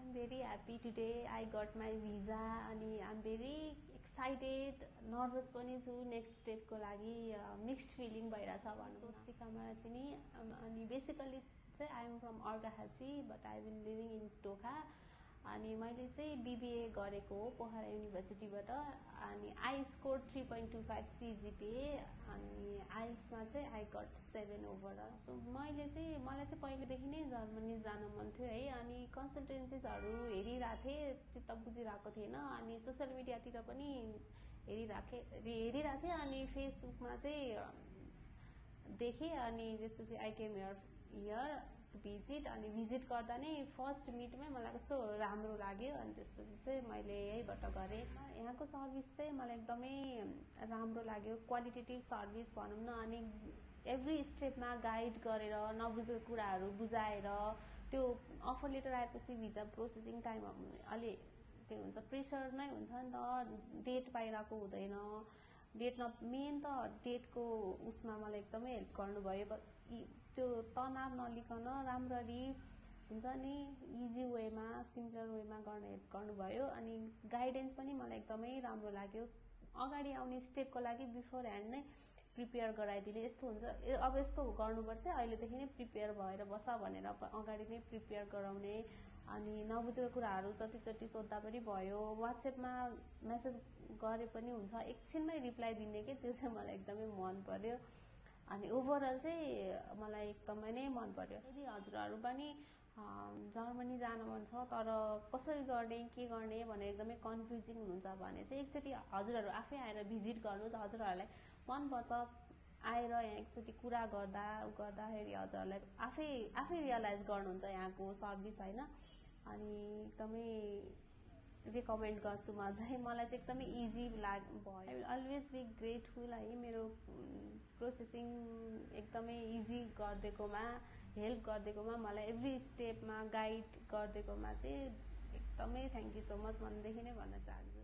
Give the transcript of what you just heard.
I'm very happy today. I got my visa and I'm very excited. Nervous पनि छु next step को लागि mixed feeling भइराछ भन्नु स्वस्तिकामा चाहिँ नि अनि basically चाहिँ I am from Argahachi but I've been living in Tokha अनि मैले चाहिँ BBA गरेको हो पोखरा युनिभर्सिटीबाट अनि I scored 3.25 CGPA अनि IELTS मा चाहिँ I got 7 overall. So मलाई चाहिँ पहिलेदेखि नै जर्मनी जान मन थियो है अनि कन्सल्टेन्सीजहरु हेरिराथे चित्त बुझिराको थिएन अनि सोशल मिडियातिर पनि हेरिराथे अनि फेसबुकमा चाहिँ देखे अनि त्यसपछि I came here भिजिट अनि भिजिट गर्दा नै फर्स्ट मिटमै मलाई कस्तो राम्रो लाग्यो अनि त्यसपछि चाहिँ मैले यहीबाट गरे यहाँको सर्भिस चाहिँ मलाई एकदमै राम्रो लाग्यो क्वालिटेटिभ सर्भिस भनौं न अनि एभ्री स्टेपमा गाइड गरेर नबुझेको कुराहरु बुझाएर त्यो अफर लेटर आएपछि भिजा प्रोसेसिङ टाइम अलि के हुन्छ प्रेसर नै हुन्छ नि त डेट पाइराको हुँदैन डेट न मेन त डेटको उसमा मलाई एकदमै हेल्प गर्नुभयो त्यो तनाव नलिकन राम्ररी हुन्छ नि इजी वेमा सिम्पलर वेमा गर्न हेल्प गर्नुभयो अनि गाइडेन्स पनि मलाई एकदमै राम्रो लाग्यो अगाडि आउने स्टेपको लागि बिफोर ह्यान्ड नै प्रिपेयर गराइदिने यस्तो हुन्छ अब यस्तो गर्नुपर्छ अहिलेदेखि नै प्रिपेयर भएर बस भनेर अगाडि नै प्रिपेयर गराउने अनि नबुझेको कुराहरु जति सोध्दा पनि भयो WhatsApp मा मेसेज गरे पनि हुन्छ एकछिनमै रिप्लाई दिने के त्यो चाहिँ मलाई एकदमै मन पर्यो अनि ओभरअल चाहिँ मलाई एकदमै नै मन पर्यो यदि हजुरहरु पनि जर्मनी जान मन छ तर कसरी गर्ने के गर्ने भनेर एकदमै कन्फ्युजिङ हुनुहुन्छ भने चाहिँ एकचोटी हजुरहरु आफै आएर भिजिट गर्नुस् हजुरहरुलाई मन पर्छ आएर यहाँ एकचोटी कुरा गर्दाखेरि हजुरहरुलाई आफै रियलाइज गर्नुहुन्छ यहाँको सर्भिस हैन अनि एकदमै रिकमेन्ड गर्छु म चाहिँ मलाई चाहिँ एकदमै इजी भयो I will always be grateful है मेरो प्रोसेसिङ एकदमै इजी गर्देकोमा हेल्प गर्देकोमा मलाई एभ्री स्टेपमा गाइड गर्देकोमा चाहिँ एकदमै थ्यांक यू सो मच मनदेखि नै भन्न चाहन्छु